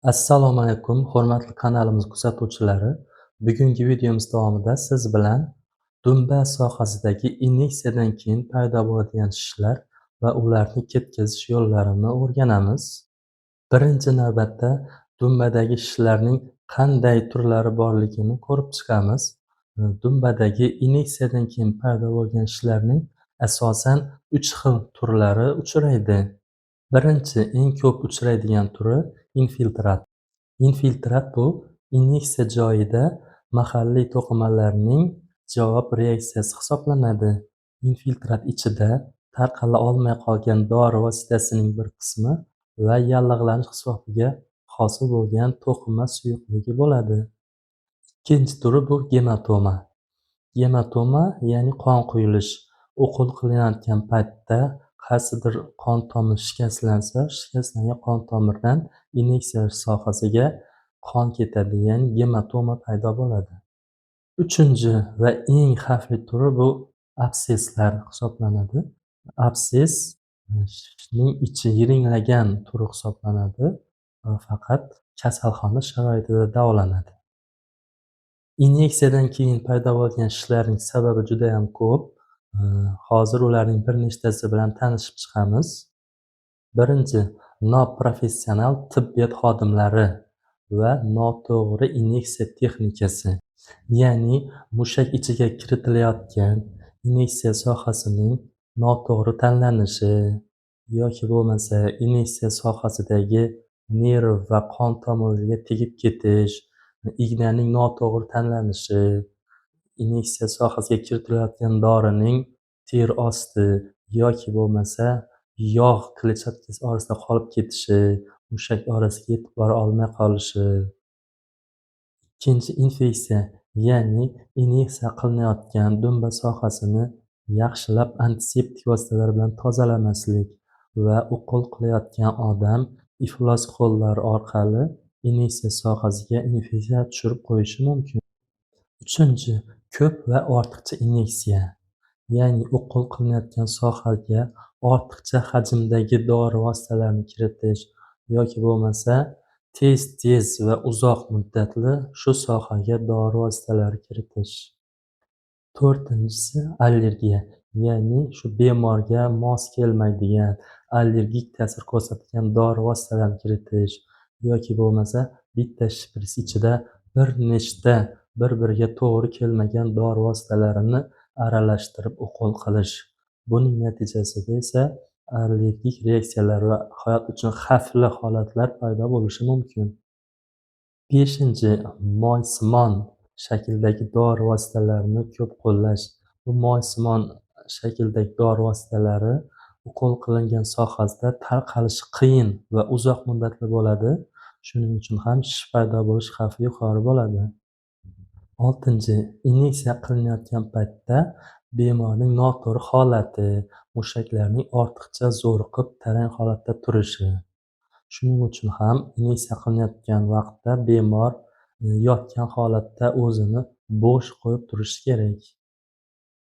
Assalomu alaykum, hurmatli kanalimiz kuzatuvchilari. Bugungi videomiz davomida siz bilan dumba sohasidagi inyeksiyadan keyin paydo bo'ladigan shishlar va ularni ketkazish yo'llarini o'rganamiz. Birinchi navbatda dumbadagi shishlarning qanday turlari borligini ko'rib chiqamiz. Dumbadagi inyeksiyadan keyin paydo bo'lgan shishlarning asosan 3 xil turlari uchraydi. Birinchi, eng ko'p uchraydigan turi infiltrat. Infiltrat bu inyeksiya joyida mahalliy to'qimalarning javob reaksiyasi hisoblanadi. Infiltrat ichida tarqala olmay qolgan dori vositasining bir qismi va yallig'lanish hisobiga hosil bo'lgan to'qima suyuqligi bo'ladi. Ikkinchi turi bu gematoma. Gematoma ya'ni qon quyilish. O'qil qilinayotgan paytda qaysidir qon tomiri shikastlansa, shikastlangan qon tomirdan inyeksiya sohasiga qon ketadi, ya'ni gematoma paydo bo'ladi. Uchinchi va eng xavfli turi bu absesslar hisoblanadi. Absess ning ichi yiringlagan turi hisoblanadi va faqat kasalxona sharoitida davolanadi. Inyeksiyadan keyin paydo bo'lgan shishlarning sababi judayam ko'p. Hozir ularning bir nechtasi bilan tanishib chiqamiz. Birinchi, noprofessional tibbiyot xodimlari va noto'g'ri inyeksiya texnikasi. Ya'ni mushak ichiga kiritilayotgan inyeksiya sohasining noto'g'ri tanlanishi yoki bo'lmasa inyeksiya sohasidagi nerv va qon tomiriga tegib ketish, ignaning noto'g'ri tanlanishi, inyeksiya sohasiga kiritilayotgan dorining teri osti yoki bo'lmasa yog' kletchatkasi orasida qolib ketishi, mushak orasiga yetib bora olmay qolishi. Ikkinchi, infeksiya, ya'ni inyeksiya qilinayotgan dumba sohasini yaxshilab antiseptik vositalar bilan tozalamaslik va ukol qilayotgan odam iflos qo'llar orqali inyeksiya sohasiga infeksiya tushirib qo'yishi mumkin. Uchinchi, ko'p va ortiqcha inyeksiya, ya'ni ukol qilinayotgan sohaga ortiqcha hajmdagi dori vositalarini kiritish yoki bo'lmasa tez va uzoq muddatli shu sohaga dori vositalari kiritish. To'rtinchisi, allergiya, ya'ni shu bemorga mos kelmaydigan, allergik ta'sir ko'rsatadigan dori vositalarini kiritish yoki bo'lmasa bitta shpris ichida bir nechta bir-biriga to'g'ri kelmagan dori vositalarini aralashtirib ukol qilish. Buning natijasida esa allergik reaksiyalar va hayot uchun xavfli holatlar paydo bo'lishi mumkin. Beshinchi, moysimon shakldagi dori vositalarini ko'p qo'llash. Bu moysimon shakldagi dori vositalari ukol qilingan sohasida tarqalishi qiyin va uzoq muddatli bo'ladi. Shuning uchun ham shish paydo bo'lish xavfi yuqori bo'ladi. Oltinchi, inyeksiya qilinayotgan paytda bemorning noto'g'ri holati, mushaklarning ortiqcha zo'riqib tarang holatda turishi. Shuning uchun ham inyeksiya qilinayotgan vaqtda bemor yotgan holatda o'zini bo'sh qo'yib turishi kerak.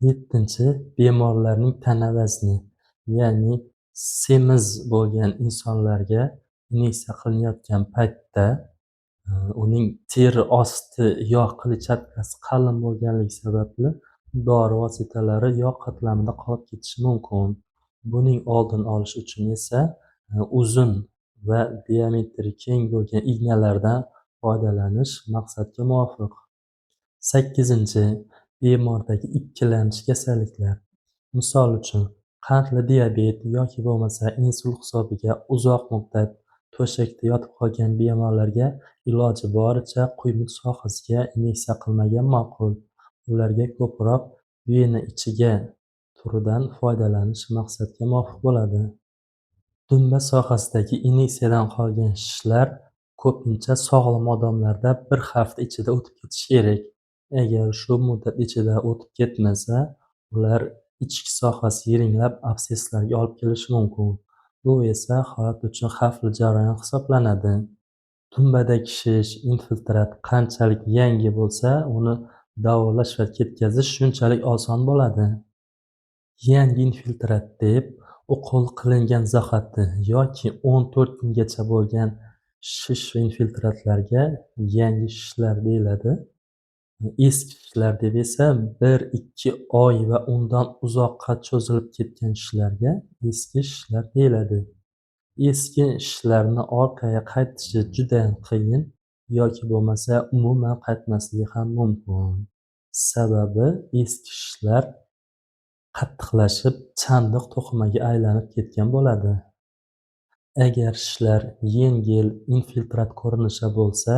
Yettinchi, bemorlarning tana vazni, ya'ni semiz bo'lgan insonlarga inyeksiya qilinayotgan paytda uning teri osti yog' kletchatkasi qalin bo'lganligi sababli dori vositalari yog' qatlamida qolib ketishi mumkin. Buning oldini olish uchun esa uzun va diametri keng bo'lgan ignalardan foydalanish maqsadga muvofiq. Sakkizinchi, bemordagi ikkilanish kasalliklar. Misol uchun, qandli diabet yoki bo'lmasa insult hisobiga uzoq muddat to'shakda yotib qolgan bemorlarga iloji boricha quyruq sohasiga inyeksiya qilmagan ma'qul. Ularga ko'proq vena ichiga turidan foydalanish maqsadga muvofiq bo'ladi. Dumba sohasidagi inyeksiyadan qolgan shishlar ko'pincha sog'lom odamlarda bir hafta ichida o'tib ketishi kerak. Agar shu muddat ichida o'tib ketmasa, ular ichki sohasi yiringlab absesslarga olib kelishi mumkin. Bu esa hayot uchun xavfli jarayon hisoblanadi. Dumbadagi shish, infiltrat qanchalik yangi bo'lsa, uni davolash va ketkazish shunchalik oson bo'ladi. Yangi infiltrat deb ukol qilingan zahoti yoki 14 kungacha bo'lgan Shish va infiltratlarga yangi shishlar deyiladi. Eski shishlar deb esa 1-2 oy va undan uzoqqa cho'zilib ketgan shishlarga eski shishlar deyiladi. Eski shishlarni orqaga qaytishi judayam qiyin yoki bo'lmasa umuman qaytmasligi ham mumkin. Sababi eski shishlar qattiqlashib, chandiq to'qimaga aylanib ketgan bo'ladi. Agar shishlar yengil infiltrat ko'rinishida bo'lsa,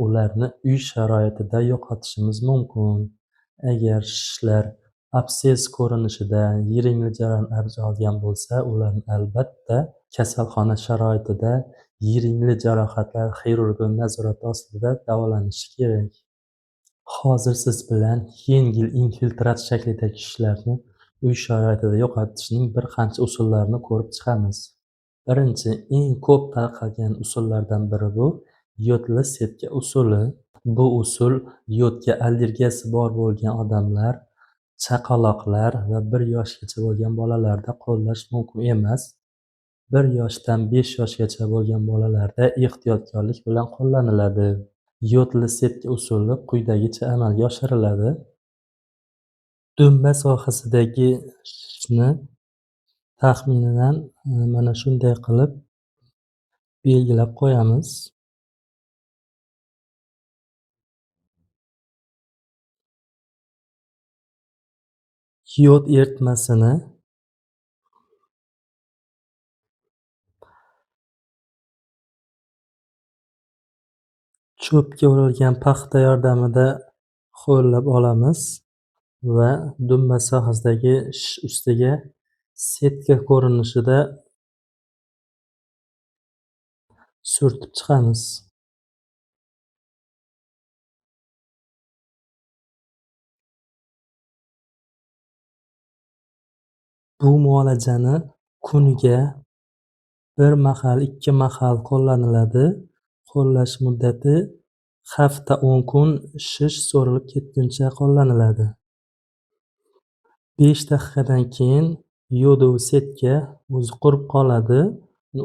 ularni uy sharoitida yo'qotishimiz mumkin. Agar shishlar absess ko'rinishida yiringli jarayon avj olgan bo'lsa, ularni albatta kasalxona sharoitida yiringli jarohatlar xirurgiya nazorati ostida davolanishi kerak. Hozir siz bilan yengil infiltrat shaklidagi shishlarni uy sharoitida yo'qotishning bir qancha usullarini ko'rib chiqamiz. Birinchi, eng ko'p tarqalgan usullardan biri bu yodli setka usuli. Bu usul yodga allergiyasi bor bo'lgan odamlar, chaqaloqlar va 1 yoshgacha bo'lgan bolalarda qo'llash mumkin emas. 1 yoshdan 5 yoshgacha bo'lgan bolalarda ehtiyotkorlik bilan qo'llaniladi. Yodli setka usuli quyidagicha amalga oshiriladi. Dumba sohasidagi shishni taxminan mana shunday qilib belgilab qo'yamiz. Yod eritmasini cho'pga o'ralgan paxta yordamida ho'llab olamiz va dumba sohasidagi shish ustiga setka ko'rinishida surtib chiqamiz. Bu muolajani kuniga 1 mahal, 2 mahal qo'llaniladi. Qo'llash muddati hafta 10 kun shish so'rilib ketguncha qo'llaniladi. 5 daqiqadan keyin yodov setka o'zi qurib qoladi.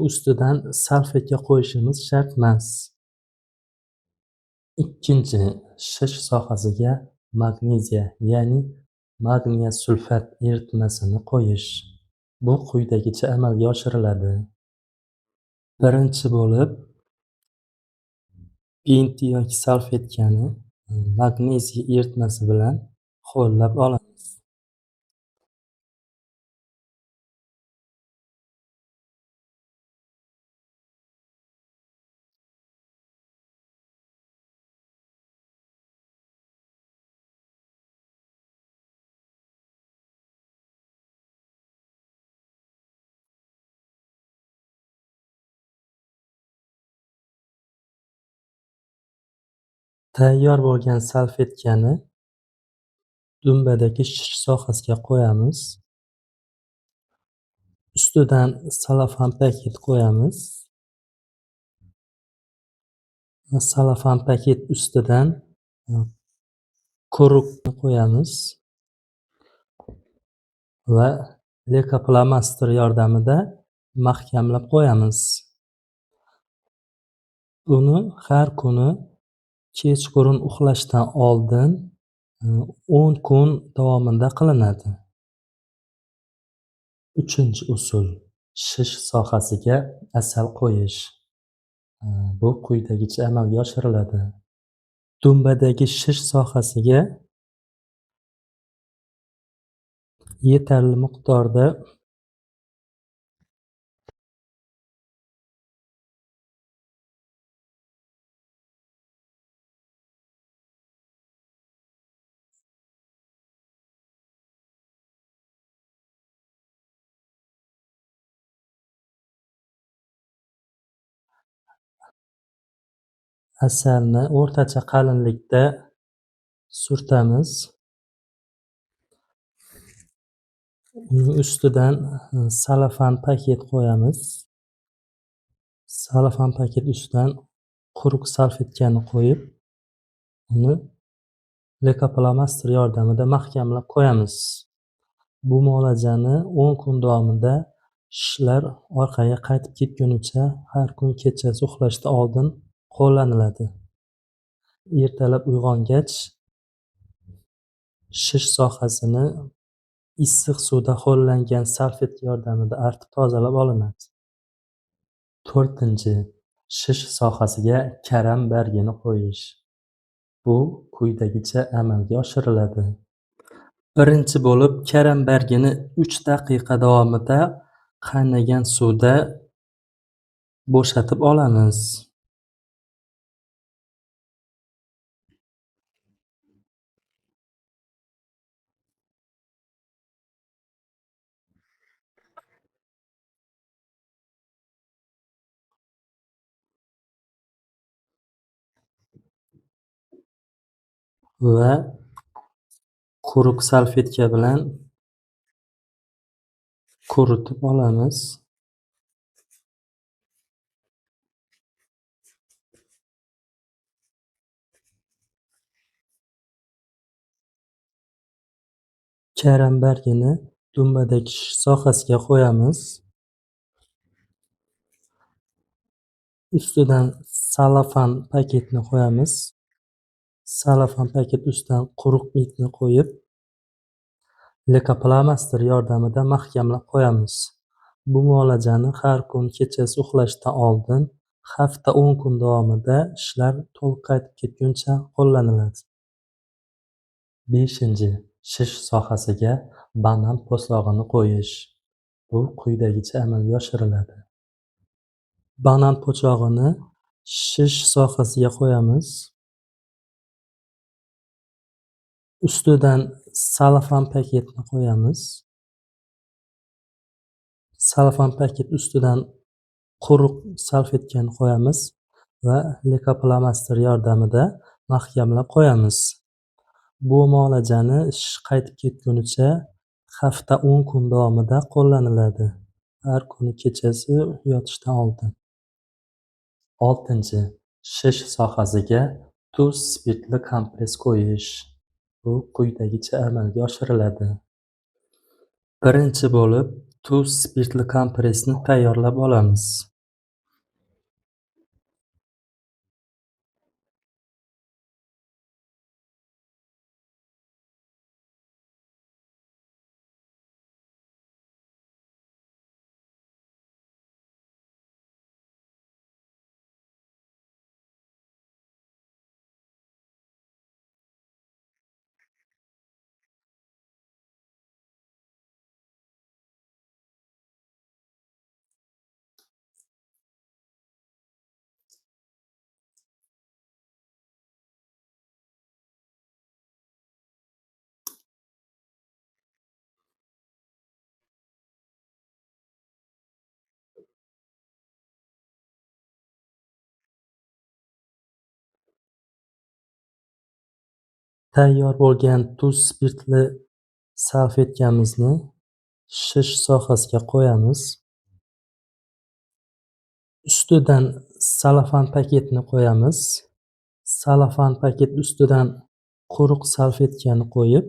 Ustidan salfetka qo'yishimiz shart emas. Ikkinchi, shish sohasiga magneziya, ya'ni magniy sulfat eritmasini qo'yish. Bu quyidagicha amalga oshiriladi. Birinchi bo'lib bint yoki salfetkani magneziy eritmasi bilan ho'llab olamiz. Tayyor bo'lgan salfetkani dumbadagi shish sohasiga qo'yamiz. Ustidan salofan paket qo'yamiz. Salofan paket ustidan quruqni qo'yamiz va lekoplastır yordamida mahkamlab qo'yamiz. Buni har kuni kechqurun uxlashdan oldin 10 kun davomida qilinadi. Uchinchi usul shish sohasiga asal qo'yish. Bu quyidagicha amalga oshiriladi. Dumbadagi shish sohasiga yetarli miqdorda asalni o'rtacha qalinlikda surtamiz. Uning ustidan salofan paket qo'yamiz. Salofan paket ustidan quruq salfetkani qo'yib, uni lekoplastır yordamida mahkamlab qo'yamiz. Bu muolajani 10 kun davomida Shishlar orqaga qaytib ketgunicha har kun kechasi uxlashdan oldin qo'llaniladi. Ertalab uyg'ongach, shish sohasini issiq suvda ho'llangan salfetka yordamida artib tozalab olinadi. 4. Shish sohasiga karam bargini qo'yish. Bu quyidagicha amalga oshiriladi. Birinchi bo'lib, karam bargini 3 daqiqa davomida qaynagan suvda bo'shatib olamiz. Va quruq salfetka bilan quritib olamiz. Karam bargini dumbadagi shish sohasiga qo'yamiz. Ustidan salafan paketni qo'yamiz. Salafan paket ustidan quruq bitni qo'yib, lekoplastır yordamida mahkamlab qo'yamiz. Bu muolajani har kun kechasi uxlashdan oldin hafta 10 kun davomida shishlar to'liq qaytib ketguncha qo'llaniladi. 5. Shish sohasiga banan po'stlog'ini qo'yish. Bu quyidagicha amalga oshiriladi. Banan po'chog'ini shish sohasiga qo'yamiz. Ustidan salafan paketni qo'yamiz. Salafan paket ustidan quruq salfetkani qo'yamiz va lekoplastır yordamida mahkamlab qo'yamiz. Bu muolajani shish qaytib ketgunicha hafta 10 kun davomida qo'llaniladi. Har kuni kechasi yotishdan oldin. 6. Shish sohasiga tuz spirtli kompress qo'yish. Bu quyidagicha amalga oshiriladi. Birinchi bo'lib, tuz spirtli kompressni tayyorlab olamiz. Tayyor bo'lgan tuz spirtli salfetkamizni shish sohasiga qo'yamiz. Ustidan salafan paketni qo'yamiz. Salafan paket ustidan quruq salfetkani qo'yib,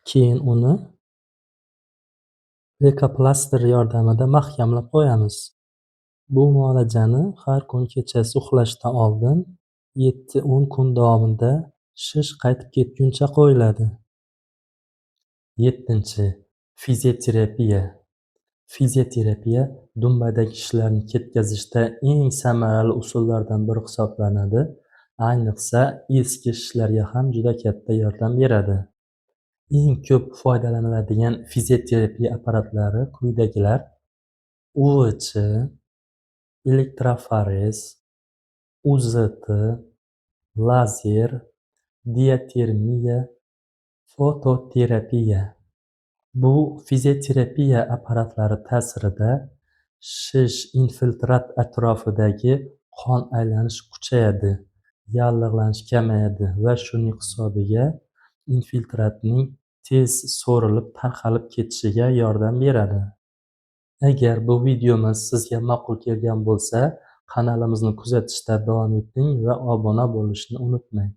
keyin uni lekoplastır yordamida mahkamlab qo'yamiz. Bu muolajani har kun kechasi uxlashdan oldin 7-10 kun davomida shish qaytib ketguncha qo'yiladi. 7. Fizioterapiya. Fizioterapiya dumbadagi shishlarni ketkazishda eng samarali usullardan biri hisoblanadi. Ayniqsa eski shishlarga ham juda katta yordam beradi. Eng ko'p foydalaniladigan fizioterapiya apparatlari quyidagilar: UVC, elektroforez, UZT, lazer, diatermiya, fototerapiya. Bu fizioterapiya apparatlari ta'sirida shish infiltrat atrofidagi qon aylanishi kuchayadi, yallig'lanish kamayadi va shuning hisobiga infiltratning tez so'rilib tarqalib ketishiga yordam beradi. Agar bu videomiz sizga ma'qul kelgan bo'lsa, kanalimizni kuzatishda davom eting va obuna bo'lishni unutmang.